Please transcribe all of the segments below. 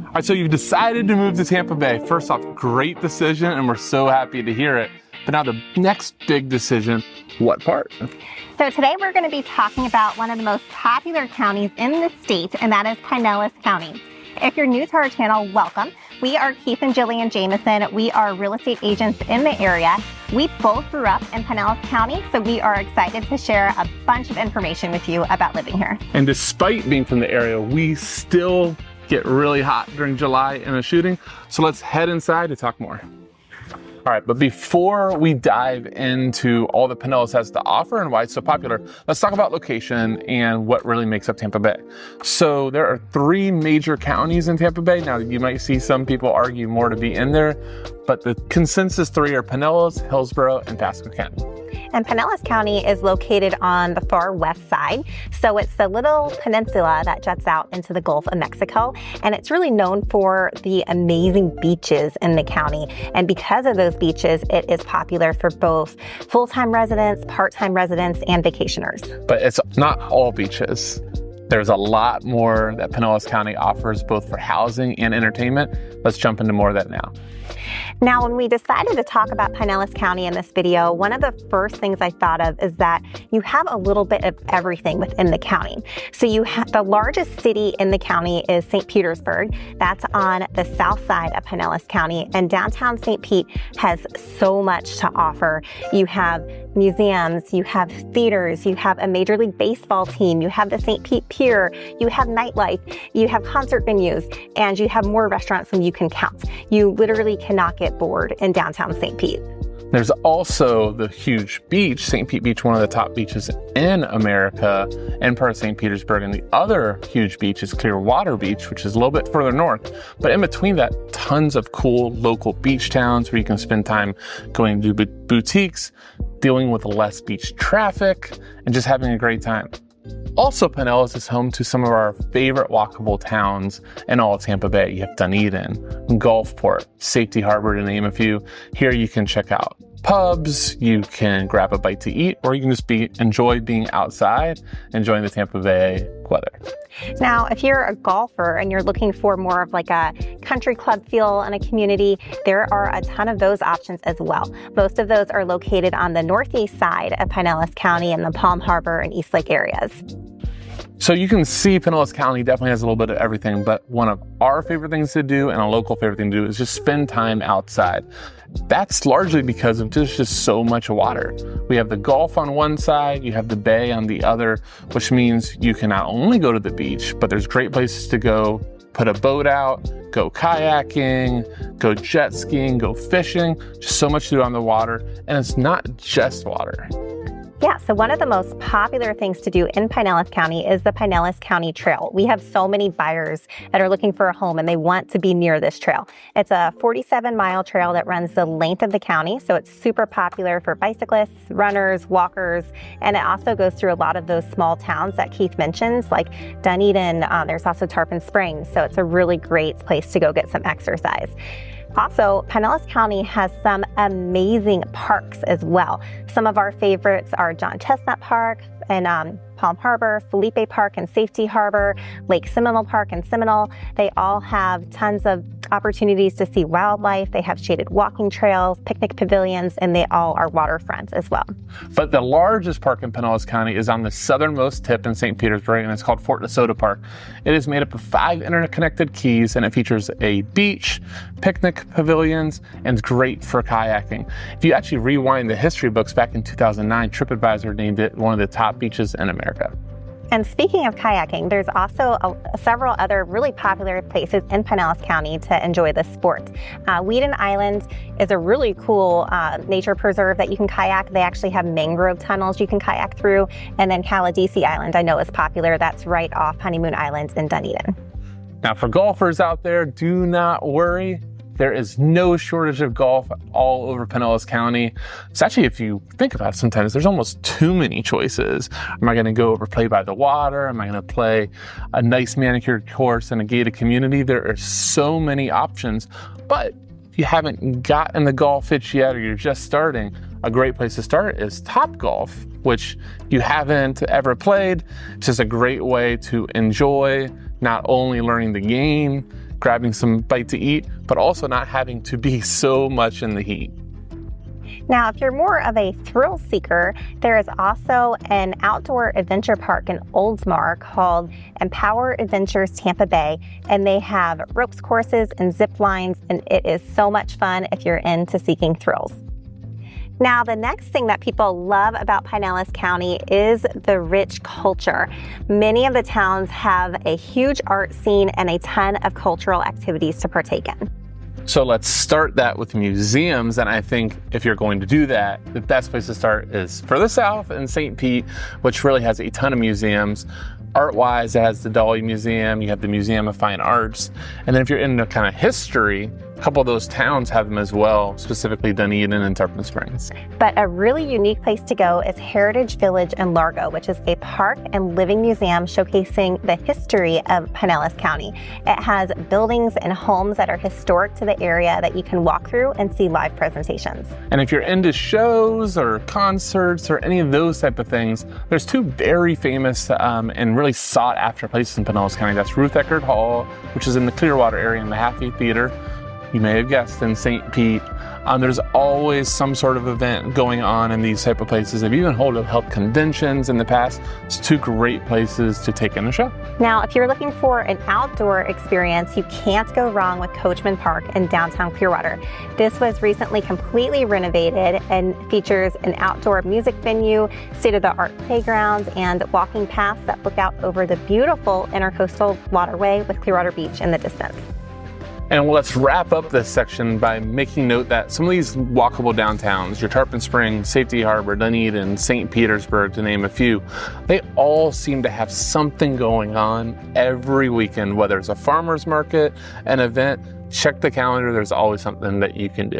All right, so you've decided to move to Tampa Bay. First off, great decision, and we're so happy to hear it. But now the next big decision, what part? So today we're going to be talking about one of the most popular counties in the state, and that is Pinellas County. If you're new to our channel, welcome. We are Keith and Jillian Jamison. We are real estate agents in the area. We both grew up in Pinellas County, so we are excited to share a bunch of information with you about living here. And despite being from the area, we still get really hot during July in a shooting. So let's head inside to talk more. All right, but before we dive into all that Pinellas has to offer and why it's so popular, let's talk about location and what really makes up Tampa Bay. So there are 3 major counties in Tampa Bay. Now, you might see some people argue more to be in there, but the consensus 3 are Pinellas, Hillsborough, and Pasco County. And Pinellas County is located on the far west side. So it's the little peninsula that juts out into the Gulf of Mexico. And it's really known for the amazing beaches in the county. And because of those beaches, it is popular for both full-time residents, part-time residents, and vacationers. But it's not all beaches. There's a lot more that Pinellas County offers both for housing and entertainment. Let's jump into more of that now. Now, when we decided to talk about Pinellas County in this video, one of the first things I thought of is that you have a little bit of everything within the county. So you have the largest city in the county is St. Petersburg. That's on the south side of Pinellas County, and downtown St. Pete has so much to offer. You have museums, you have theaters, you have a Major League Baseball team, you have the St. Pete Pier, you have nightlife, you have concert venues, and you have more restaurants than you can count. You literally cannot get bored in downtown St. Pete. There's also the huge beach, St. Pete Beach, one of the top beaches in America and part of St. Petersburg. And the other huge beach is Clearwater Beach, which is a little bit further north. But in between that, tons of cool local beach towns where you can spend time going to boutiques, dealing with less beach traffic, and just having a great time. Also, Pinellas is home to some of our favorite walkable towns in all of Tampa Bay. You have Dunedin, Gulfport, Safety Harbor, to name a few. Here you can check out pubs, you can grab a bite to eat, or you can just enjoy being outside, enjoying the Tampa Bay weather. Now, if you're a golfer and you're looking for more of like a country club feel in a community, there are a ton of those options as well. Most of those are located on the northeast side of Pinellas County in the Palm Harbor and East Lake areas. So you can see Pinellas County definitely has a little bit of everything, but one of our favorite things to do and a local favorite thing to do is just spend time outside. That's largely because of just so much water. We have the Gulf on one side, you have the bay on the other, which means you can not only go to the beach, but there's great places to go, put a boat out, go kayaking, go jet skiing, go fishing, just so much to do on the water. And it's not just water. Yeah, so one of the most popular things to do in Pinellas County is the Pinellas County Trail. We have so many buyers that are looking for a home and they want to be near this trail. It's a 47-mile trail that runs the length of the county, so it's super popular for bicyclists, runners, walkers, and it also goes through a lot of those small towns that Keith mentions, like Dunedin. There's also Tarpon Springs, so it's a really great place to go get some exercise. Also, Pinellas County has some amazing parks as well. Some of our favorites are John Chestnut Park and Palm Harbor, Felipe Park and Safety Harbor, Lake Seminole Park and Seminole. They all have tons of opportunities to see wildlife. They have shaded walking trails, picnic pavilions, and they all are waterfronts as well. But the largest park in Pinellas County is on the southernmost tip in St. Petersburg, and it's called Fort DeSoto Park. It is made up of 5 interconnected keys, and it features a beach, picnic pavilions, and it's great for kayaking. If you actually rewind the history books back in 2009, TripAdvisor named it one of the top beaches in America. And speaking of kayaking, there's also several other really popular places in Pinellas County to enjoy this sport. Weeden Island is a really cool nature preserve that you can kayak. They actually have mangrove tunnels you can kayak through. And then Caladesi Island I know is popular. That's right off Honeymoon Island in Dunedin. Now for golfers out there, do not worry. There is no shortage of golf all over Pinellas County. It's actually, if you think about it sometimes, there's almost too many choices. Am I gonna go over play by the water? Am I gonna play a nice manicured course in a gated community? There are so many options, but if you haven't gotten the golf itch yet or you're just starting, a great place to start is Topgolf, which you haven't ever played. It's just a great way to enjoy not only learning the game, grabbing some bite to eat, but also not having to be so much in the heat. Now, if you're more of a thrill seeker, there is also an outdoor adventure park in Oldsmar called Empower Adventures Tampa Bay, and they have ropes courses and zip lines, and it is so much fun if you're into seeking thrills. Now, the next thing that people love about Pinellas County is the rich culture. Many of the towns have a huge art scene and a ton of cultural activities to partake in. So let's start that with museums, and I think if you're going to do that, the best place to start is further south in St. Pete, which really has a ton of museums. Art-wise, it has the Dolly Museum, you have the Museum of Fine Arts, and then if you're into kind of history, a couple of those towns have them as well, specifically Dunedin and Tarpon Springs. But a really unique place to go is Heritage Village in Largo, which is a park and living museum showcasing the history of Pinellas County. It has buildings and homes that are historic to the area that you can walk through and see live presentations. And if you're into shows or concerts or any of those type of things, there's two very famous and really sought after places in Pinellas County. That's Ruth Eckerd Hall, which is in the Clearwater area in the Mahaffey Theater. You may have guessed, in St. Pete. There's always some sort of event going on in these type of places. They've even held conventions in the past. It's two great places to take in a show. Now, if you're looking for an outdoor experience, you can't go wrong with Coachman Park in downtown Clearwater. This was recently completely renovated and features an outdoor music venue, state-of-the-art playgrounds, and walking paths that look out over the beautiful intercoastal waterway with Clearwater Beach in the distance. And let's wrap up this section by making note that some of these walkable downtowns, your Tarpon Springs, Safety Harbor, Dunedin, St. Petersburg, to name a few, they all seem to have something going on every weekend, whether it's a farmer's market, an event. Check the calendar, there's always something that you can do.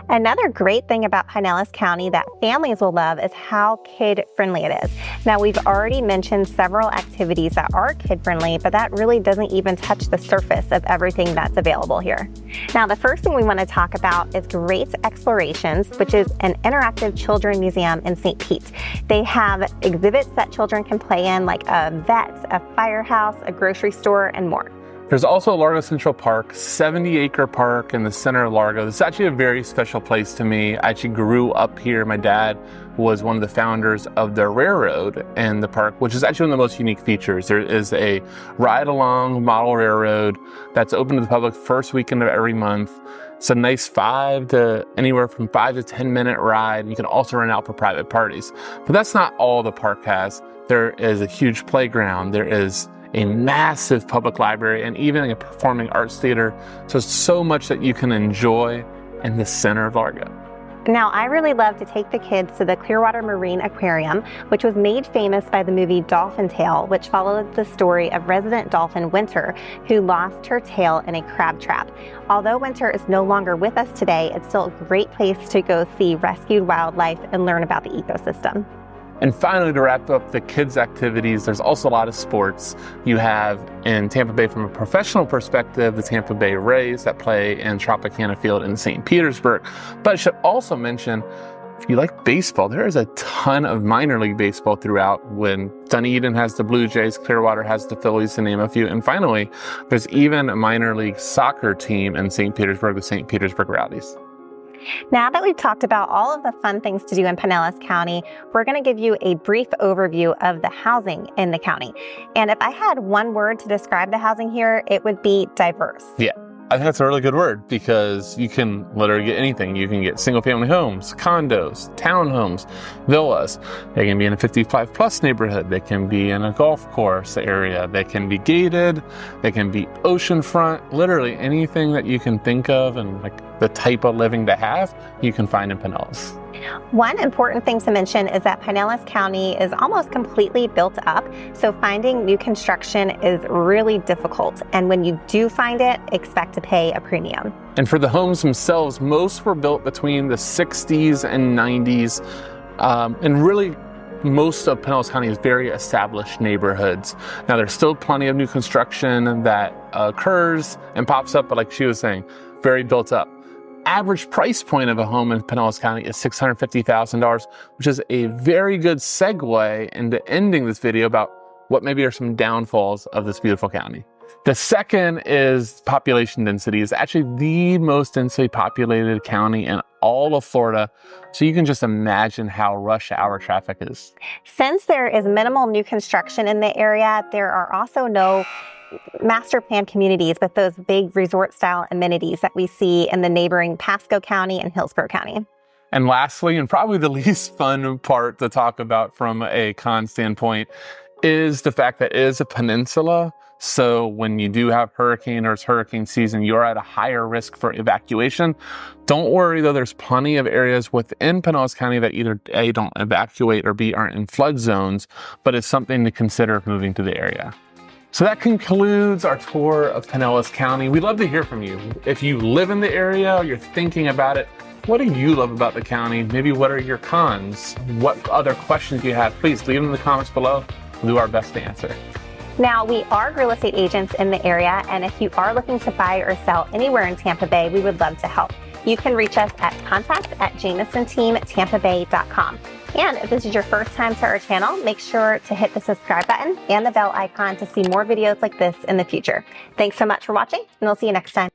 Another great thing about Pinellas County that families will love is how kid-friendly it is. Now, we've already mentioned several activities that are kid-friendly, but that really doesn't even touch the surface of everything that's available here. Now, the first thing we want to talk about is Great Explorations, which is an interactive children museum in St. Pete. They have exhibits that children can play in, like a vet, a firehouse, a grocery store, and more. There's also Largo Central Park, 70-acre park in the center of Largo. This is actually a very special place to me. I actually grew up here. My dad was one of the founders of the railroad in the park, which is actually one of the most unique features. There is a ride-along model railroad that's open to the public first weekend of every month. It's a nice anywhere from 5 to 10 minute ride. You can also rent out for private parties. But that's not all the park has. There is a huge playground. There is a massive public library, and even a performing arts theater. So it's so much that you can enjoy in the center of Largo. Now, I really love to take the kids to the Clearwater Marine Aquarium, which was made famous by the movie Dolphin Tale, which followed the story of resident dolphin Winter, who lost her tail in a crab trap. Although Winter is no longer with us today, it's still a great place to go see rescued wildlife and learn about the ecosystem. And finally, to wrap up the kids' activities, there's also a lot of sports. You have in Tampa Bay, from a professional perspective, the Tampa Bay Rays that play in Tropicana Field in St. Petersburg. But I should also mention, if you like baseball, there is a ton of minor league baseball throughout. When Dunedin has the Blue Jays, Clearwater has the Phillies, to name a few. And finally, there's even a minor league soccer team in St. Petersburg, the St. Petersburg Rowdies. Now that we've talked about all of the fun things to do in Pinellas County, we're going to give you a brief overview of the housing in the county. And if I had one word to describe the housing here, it would be diverse. Yeah, I think that's a really good word, because you can literally get anything. You can get single family homes, condos, townhomes, villas. They can be in a 55 plus neighborhood. They can be in a golf course area. They can be gated. They can be oceanfront. Literally anything that you can think of and like the type of living to have, you can find in Pinellas. One important thing to mention is that Pinellas County is almost completely built up, so finding new construction is really difficult. And when you do find it, expect to pay a premium. And for the homes themselves, most were built between the 60s and 90s. And really, most of Pinellas County is very established neighborhoods. Now, there's still plenty of new construction that occurs and pops up, but like she was saying, very built up. Average price point of a home in Pinellas County is $650,000, which is a very good segue into ending this video about what maybe are some downfalls of this beautiful county. The second is population density. It's actually the most densely populated county in all of Florida. So you can just imagine how rush hour traffic is. Since there is minimal new construction in the area, there are also no master plan communities with those big resort style amenities that we see in the neighboring Pasco County and Hillsborough County. And lastly, and probably the least fun part to talk about from a con standpoint, is the fact that it is a peninsula. So when you do have hurricane or it's hurricane season, you're at a higher risk for evacuation. Don't worry though, there's plenty of areas within Pinellas County that either A, don't evacuate, or B, aren't in flood zones, but it's something to consider if moving to the area. So that concludes our tour of Pinellas County. We'd love to hear from you. If you live in the area or you're thinking about it, what do you love about the county? Maybe what are your cons? What other questions do you have? Please leave them in the comments below. We'll do our best to answer. Now, we are real estate agents in the area, and if you are looking to buy or sell anywhere in Tampa Bay, we would love to help. You can reach us at contact@jamisonteamtampabay.com. And if this is your first time to our channel, make sure to hit the subscribe button and the bell icon to see more videos like this in the future. Thanks so much for watching, and we'll see you next time.